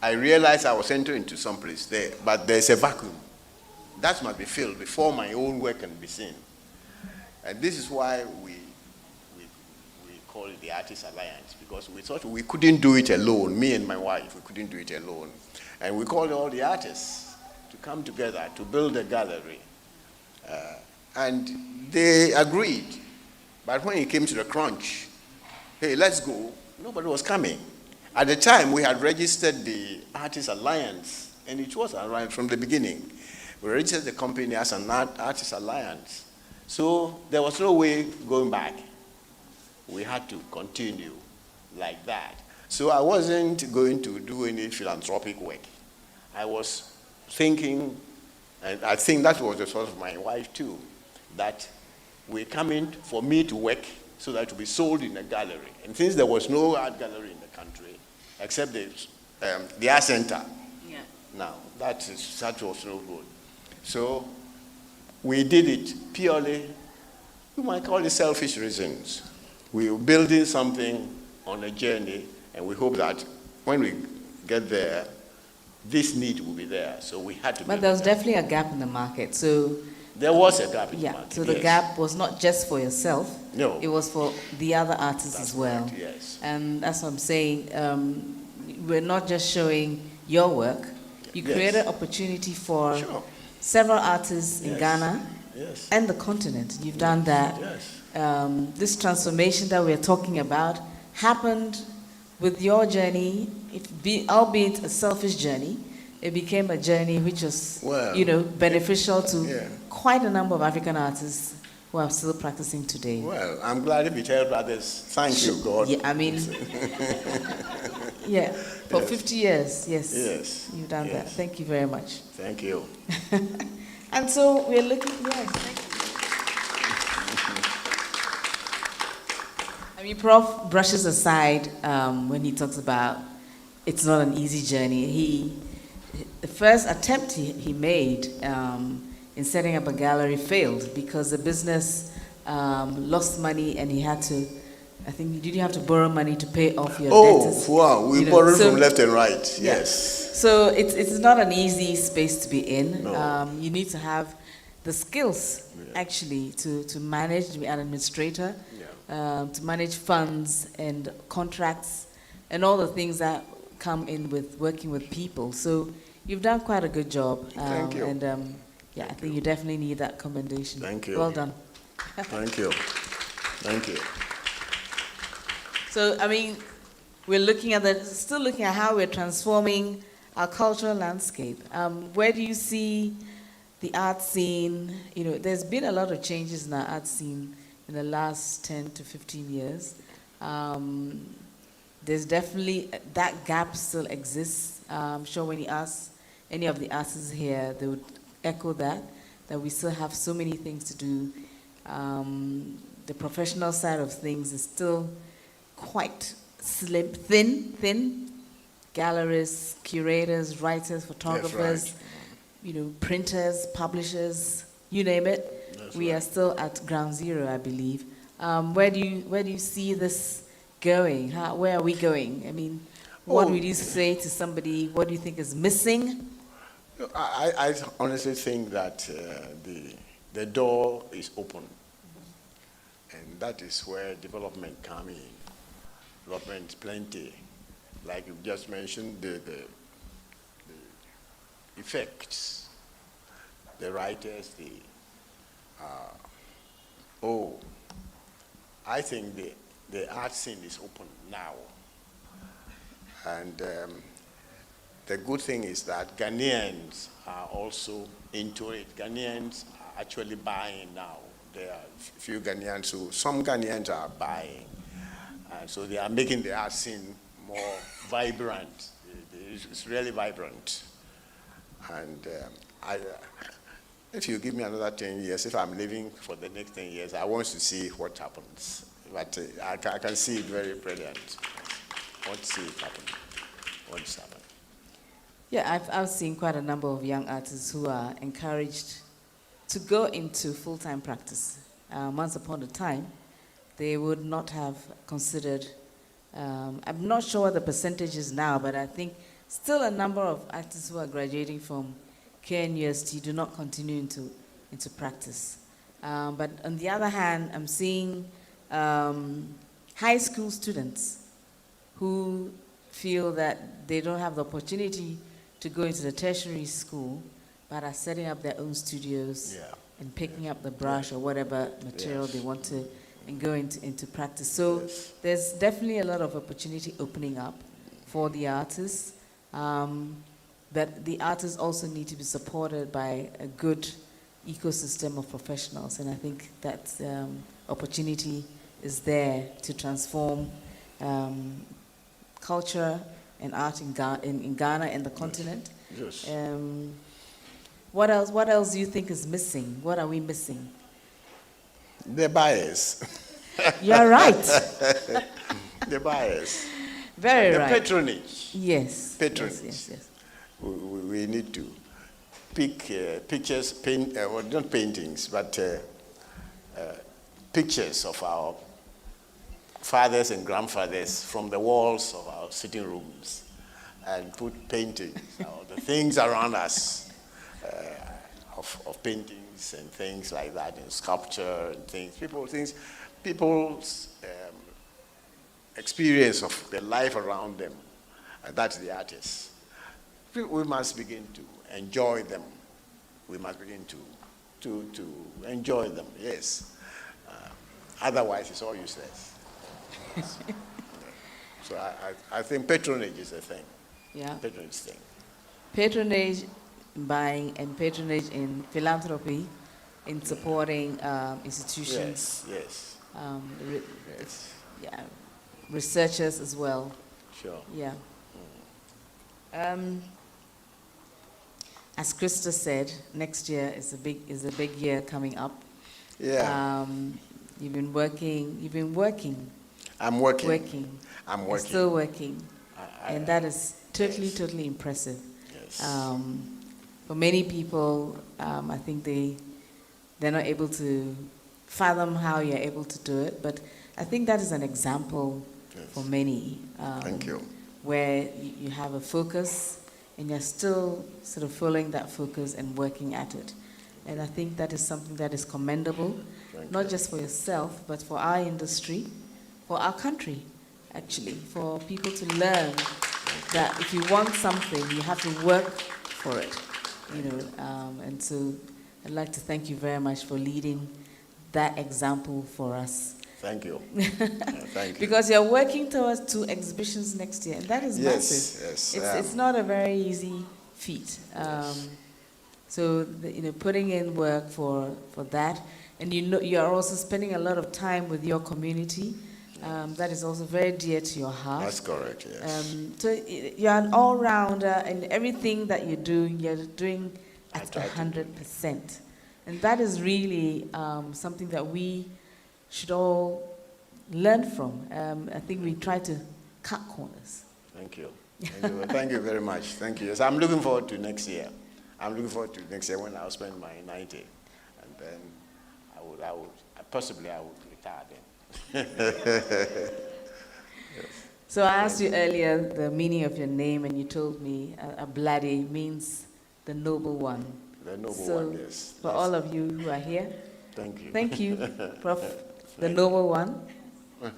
I realized I was entering into some place there, but there's a vacuum. That must be filled before my own work can be seen. And this is why we call it the Artist Alliance, because we thought we couldn't do it alone. Me and my wife, we couldn't do it alone. And we called all the artists to come together to build a gallery. And they agreed. But when it came to the crunch, hey, let's go, nobody was coming. At the time, we had registered the Artist Alliance, and it was around from the beginning. We registered the company as an Artist Alliance. So there was no way going back. We had to continue like that. So I wasn't going to do any philanthropic work. I was thinking, and I think that was the thought of my wife too, that we're coming for me to work so that it will be sold in a gallery. And since there was no art gallery in the country, except the art center. Yeah. Now, that was no good. So we did it purely, you might call it selfish reasons. We were building something on a journey, and we hope that when we get there, this need will be there. So we had to. But there was definitely a gap in the market. So there was a gap in the market. So the gap was not just for yourself. No. It was for the other artists as well. Correct, yes. And that's what I'm saying. We're not just showing your work. You created opportunity for several artists in Ghana and the continent. You've done that. Yes. This transformation that we're talking about happened with your journey, albeit a selfish journey. It became a journey which was, beneficial to quite a number of African artists who are still practicing today. Well, I'm glad if it helped others. Thank you, God. Yeah, I mean, for 50 years, yes. You've done that. Thank you very much. Thank you. And so we're looking, thank you. I mean, Prof brushes aside when he talks about it's not an easy journey. The first attempt he made in setting up a gallery failed because the business lost money and he had to, I think, did you have to borrow money to pay off your debtors? Oh, wow, we borrowed from left and right, yeah. yes. So it's not an easy space to be in. No. You need to have the skills, actually, to manage, to be an administrator, to manage funds and contracts and all the things that come in with working with people. So you've done quite a good job. Thank you. And I think you definitely need that commendation. Thank you. Well done. Thank you. Thank you. So, I mean, we're still looking at how we're transforming our cultural landscape. Where do you see the art scene? You know, there's been a lot of changes in our art scene in the last 10 to 15 years. There's definitely, that gap still exists. I'm sure when you ask any of the artists here, they would echo that we still have so many things to do. The professional side of things is still quite slim, thin. Gallerists, curators, writers, photographers, That's right. You know, printers, publishers, you name it. That's we right. are still at ground zero, I believe. Where do you see this going? Where are we going? I mean, what would you say to somebody? What do you think is missing? I honestly think that the door is open, and that is where development comes in. Development is plenty. Like you just mentioned, the effects, the writers, I think the art scene is open now. And the good thing is that Ghanaians are also into it. Ghanaians are actually buying now. There are few Ghanaians some Ghanaians are buying. So they are making the art scene more vibrant. It's really vibrant. And if you give me another 10 years, if I'm living for the next 10 years, I want to see what happens. But I can see it very brilliant. I want to see it happen. Yeah, I've seen quite a number of young artists who are encouraged to go into full-time practice. Once upon a time, they would not have considered, I'm not sure what the percentage is now, but I think still a number of artists who are graduating from KNUST do not continue into practice. But on the other hand, I'm seeing high school students who feel that they don't have the opportunity to go into the tertiary school, but are setting up their own studios and picking up the brush or whatever material they want to and go into practice. So there's definitely a lot of opportunity opening up for the artists, but the artists also need to be supported by a good ecosystem of professionals, and I think that opportunity is there to transform culture and art in Ghana and the continent. Yes. What else do you think is missing? What are we missing? The buyers. You're right. The buyers. Very the right. The patronage. Yes. Patronage. Yes. We need to pick pictures, well, not paintings, but pictures of our fathers and grandfathers from the walls of our sitting rooms and put paintings, the things around us, of paintings and things like that, and sculpture and things. People's experience of the life around them, that's the artists. We must begin to enjoy them. We must begin to enjoy them, yes. Otherwise, it's all useless. So I think patronage is a thing. Yeah. Patronage thing. Patronage in buying and patronage in philanthropy, in supporting institutions. Yes. Yes. Yeah, researchers as well. Sure. Yeah. As Krista said, next year is a big year coming up. Yeah. You've been working. I'm working. Working. I'm You're working. still working. And that is totally, totally impressive. Yes. For many people, I think they're not able to fathom how you're able to do it, but I think that is an example for many. Thank you. Where you have a focus and you're still sort of following that focus and working at it. And I think that is something that is commendable, not just for yourself, but for our industry, for our country, actually, for people to learn that if you want something, you have to work for it, and so I'd like to thank you very much for leading that example for us. Thank you. Thank you. Because you're working towards 2 exhibitions next year, and that is massive. Yes. It's not a very easy feat. So putting in work for that, and you are also spending a lot of time with your community. That is also very dear to your heart. That's correct. Yes. So you're an all-rounder, and everything that you do, you're doing at 100%, and that is really something that we should all learn from. I think we try to cut corners. Thank you. Thank you very much. Thank you. Yes, I'm looking forward to next year. I'm looking forward to next year when I'll spend my 90, and then I would retire then. So I asked you earlier the meaning of your name, and you told me Ablade means the noble one. The noble so one, yes. For all of you who are here, thank you, Prof, the noble one.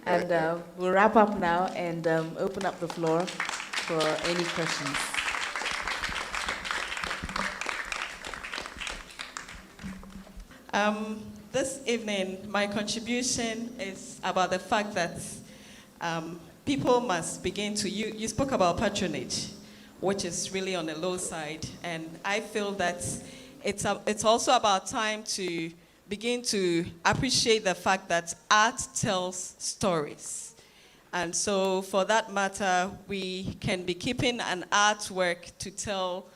And we'll wrap up now and open up the floor for any questions. This evening, my contribution is about the fact that people must begin to, you spoke about patronage, which is really on the low side, and I feel that it's also about time to begin to appreciate the fact that art tells stories. And so for that matter, we can be keeping an artwork to tell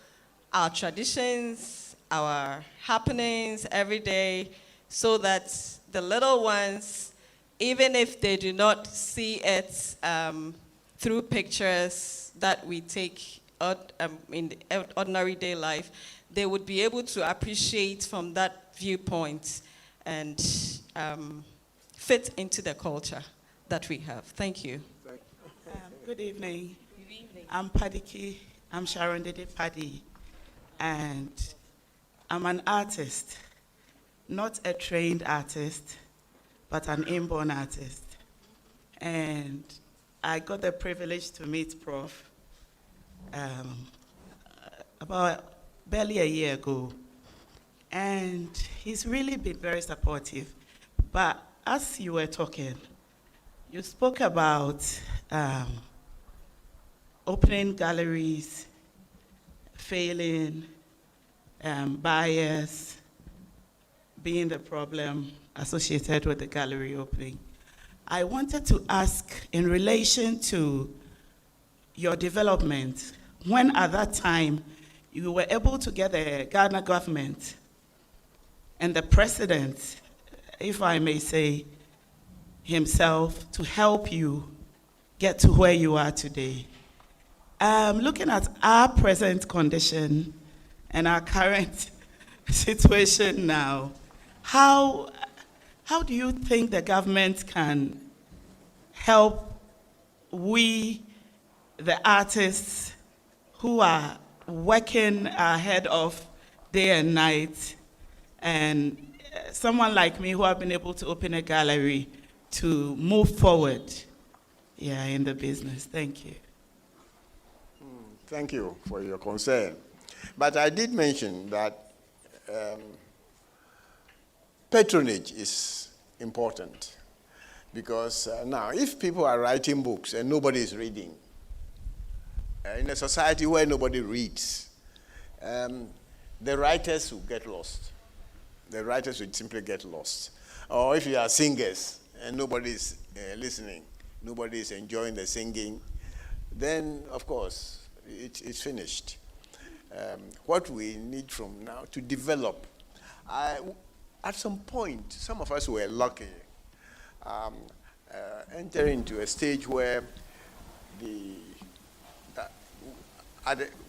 our traditions, our happenings every day, so that the little ones, even if they do not see it through pictures that we take in the ordinary day life, they would be able to appreciate from that viewpoint and fit into the culture that we have. Thank you. Good evening. Good evening. I'm Padiki. I'm Sharon Dede Paddy, and I'm an artist, not a trained artist, but an inborn artist. And I got the privilege to meet Prof about barely a year ago. And he's really been very supportive. But as you were talking, you spoke about opening galleries, failing, bias being the problem associated with the gallery opening. I wanted to ask, in relation to your development, when at that time you were able to get the Ghana government and the president, if I may say, himself, to help you get to where you are today. Looking at our present condition and our current situation now, how do you think the government can help we, the artists who are working ahead of day and night, and someone like me who have been able to open a gallery to move forward in the business? Thank you. Thank you for your concern. But I did mention that patronage is important, because now if people are writing books and nobody is reading, in a society where nobody reads, the writers will get lost. The writers will simply get lost. Or if you are singers and nobody is listening, nobody is enjoying the singing, then of course it's finished. What we need from now to develop, at some point, some of us were lucky. enter into a stage where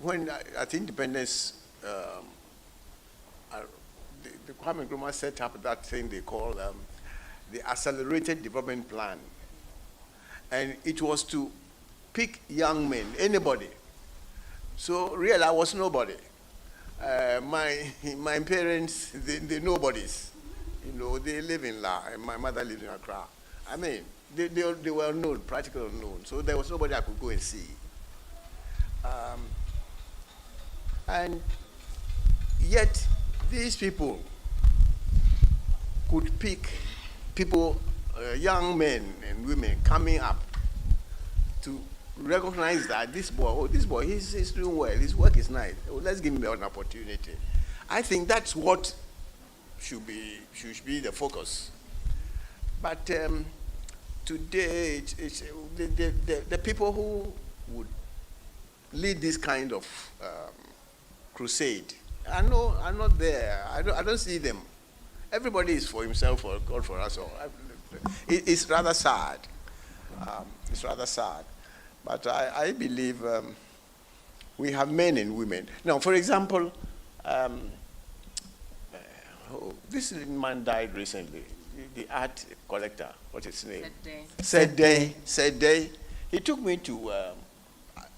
when at independence, the Kwame Nkrumah set up that thing they call the Accelerated Development Plan. And it was to pick young men, anybody. So really, I was nobody. My parents, they're nobodies. You know, they live in La, and my mother lives in Accra. I mean, they were unknown, practically unknown. So there was nobody I could go and see. And yet, these people could pick people, young men and women coming up to recognize that this boy, he's doing well, his work is nice. Oh, let's give him an opportunity. I think that's what should be the focus. But today, it's the people who would lead this kind of crusade are not there. I don't see them. Everybody is for himself, or God for us all. It's rather sad. It's rather sad. But I believe we have men and women. Now, for example, this man died recently, the art collector, what's his name? Said Day. He took me to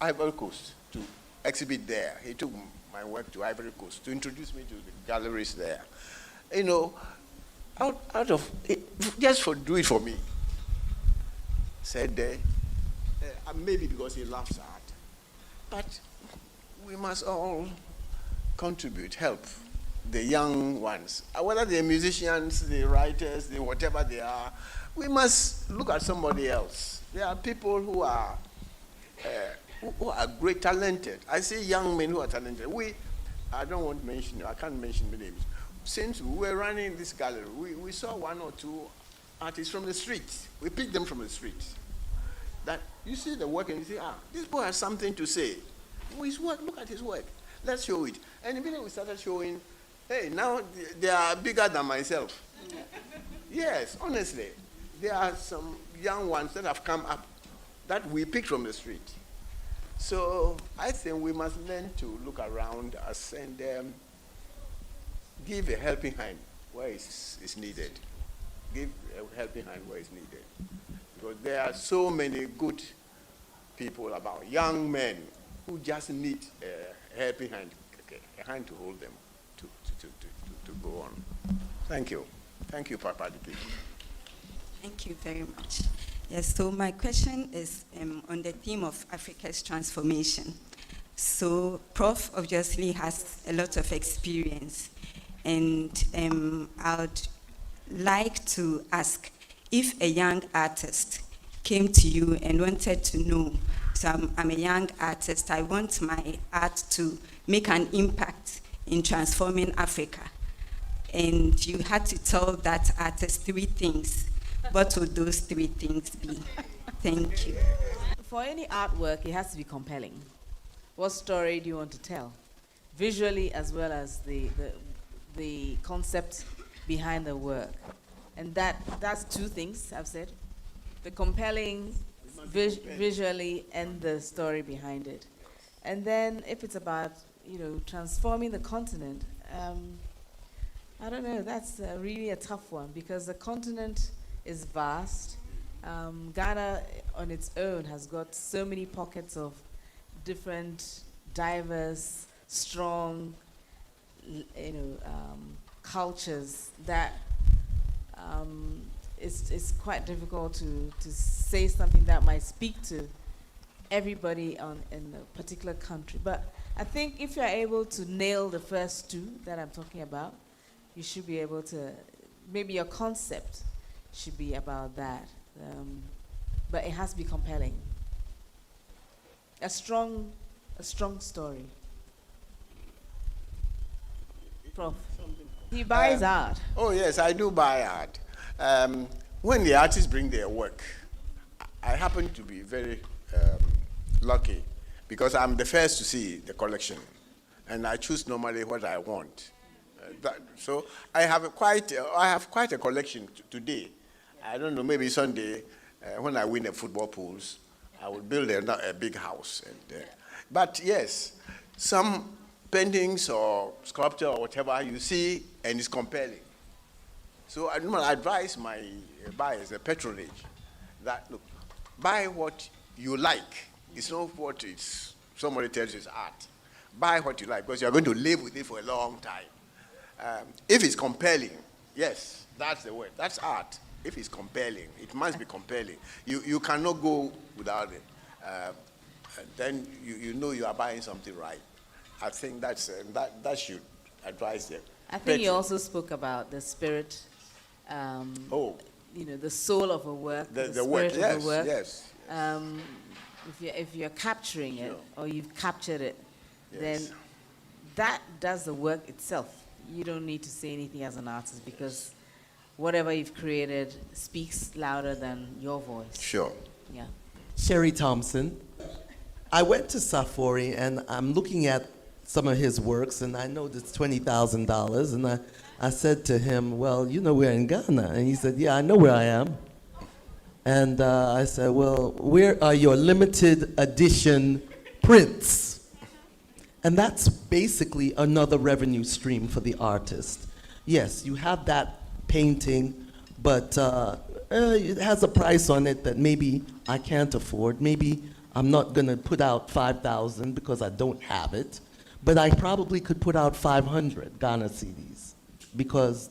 Ivory Coast to exhibit there. He took my work to Ivory Coast to introduce me to the galleries there. You know, out of it, just do it for me. Said Day. Maybe because he loves art. But we must all contribute, help the young ones. Whether they're musicians, the writers, whatever they are, we must look at somebody else. There are people who are great, talented. I see young men who are talented. I can't mention the names. Since we were running this gallery, we saw one or two artists from the street. We picked them from the street. That you see the work and you say, this boy has something to say. His work, look at his work. Let's show it. And immediately we started showing, hey, now they are bigger than myself. Yes, honestly. There are some young ones that have come up that we picked from the street. So I think we must learn to look around us and give a helping hand where it's needed. Give a helping hand where it's needed. Because there are so many good people about, young men who just need a helping hand, a hand to hold them to go on. Thank you. Thank you, Papa. Thank you very much. Yes, so my question is on the theme of Africa's transformation. So Prof obviously has a lot of experience, and I would like to ask, if a young artist came to you and wanted to know, so I'm a young artist, I want my art to make an impact in transforming Africa, and you had to tell that artist 3 things, what would those 3 things be? Thank you. For any artwork, it has to be compelling. What story do you want to tell? Visually as well as the concept behind the work. And that's 2 things I've said. The compelling visually and the story behind it. And then if it's about, transforming the continent, I don't know, that's really a tough one because the continent is vast. Ghana on its own has got so many pockets of different, diverse, strong, cultures that it's quite difficult to say something that might speak to everybody in a particular country. But I think if you're able to nail the first 2 that I'm talking about, you should be able to, maybe your concept should be about that. But it has to be compelling. A strong story. Prof. He buys art. Oh, yes, I do buy art. When the artists bring their work, I happen to be very lucky because I'm the first to see the collection, and I choose normally what I want. So I have quite a collection today. I don't know, maybe Sunday when I win a football pools, I will build a big house. And, but yes, some paintings or sculpture or whatever you see and it's compelling. So I normally advise my buyers, the patronage, that look, buy what you like. It's not what somebody tells you is art. Buy what you like because you're going to live with it for a long time. If it's compelling, yes, that's the word. That's art. If it's compelling, it must be compelling. You cannot go without it. Then you know you are buying something right. I think that should advise them. I think you also spoke about the spirit, the soul of a work, the spirit work, of yes, the work. Yes. If you're capturing it or you've captured it, Yes. then that does the work itself. You don't need to say anything as an artist because whatever you've created speaks louder than your voice. Sure. Yeah. Sherry Thompson. I went to Safori and I'm looking at some of his works and I know it's $20,000 and I said to him, well, you know we're in Ghana. And he said, yeah, I know where I am. And I said, well, where are your limited edition prints? And that's basically another revenue stream for the artist. Yes, you have that painting, but it has a price on it that maybe I can't afford. Maybe I'm not going to put out 5,000 because I don't have it, but I probably could put out 500 Ghana CDs because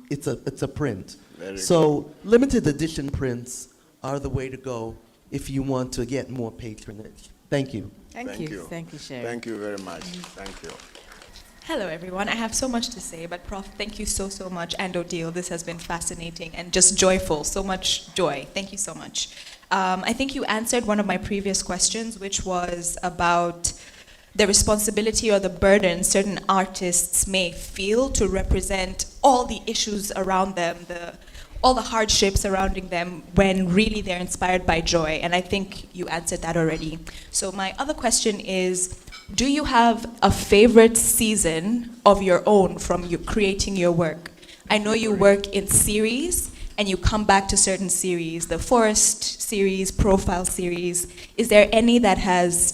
it's a print. So limited edition prints are the way to go if you want to get more patronage. Thank you. Thank you. Thank you, Sherry. Thank you very much. Thank you. Hello, everyone. I have so much to say, but Prof, thank you so much. And Odile, this has been fascinating and just joyful. So much joy. Thank you so much. I think you answered one of my previous questions, which was about the responsibility or the burden certain artists may feel to represent all the issues around them, all the hardships surrounding them when really they're inspired by joy. And I think you answered that already. So my other question is, do you have a favorite season of your own from you creating your work? I know you work in series and you come back to certain series, the Forest series, Profile series. Is there any that has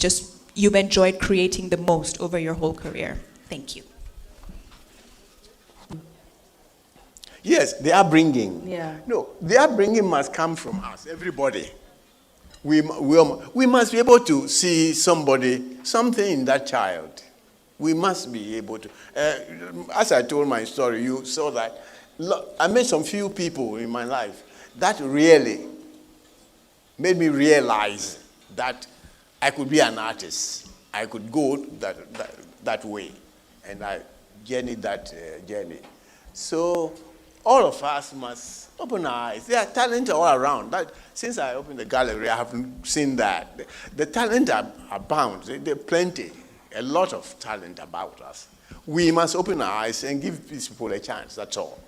you've enjoyed creating the most over your whole career? Thank you. Yes, the upbringing. Yeah. No, the upbringing must come from us, everybody. We must be able to see something in that child. We must be able to. As I told my story, you saw that I met some few people in my life that really made me realize that I could be an artist. I could go that way, and I journeyed that journey. So all of us must open our eyes. There are talent all around. Since I opened the gallery, I haven't seen that. The talent abound. There are plenty, a lot of talent about us. We must open our eyes and give these people a chance, that's all.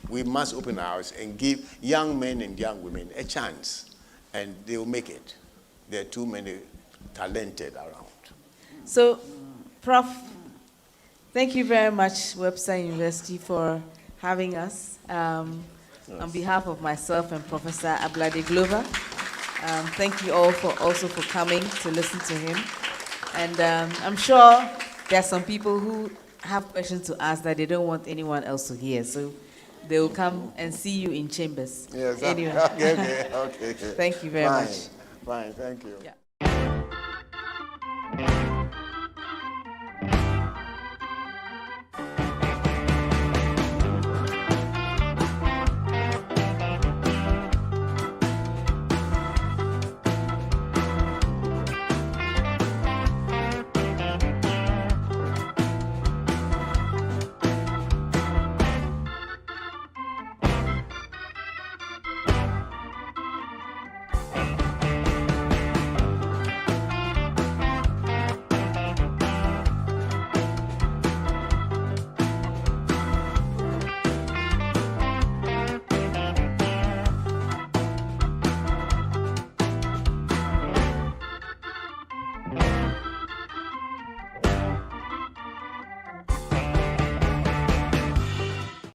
We must open our eyes and give young men and young women a chance, and they will make it. There are too many talented around. So, Prof, thank you very much, Webster University, for having us. On behalf of myself and Professor Ablade Glover, thank you all for coming to listen to him. And I'm sure there are some people who have questions to ask that they don't want anyone else to hear. So they will come and see you in chambers. Yes. Anyway. Okay. Thank you very much. Fine, thank you. Yeah.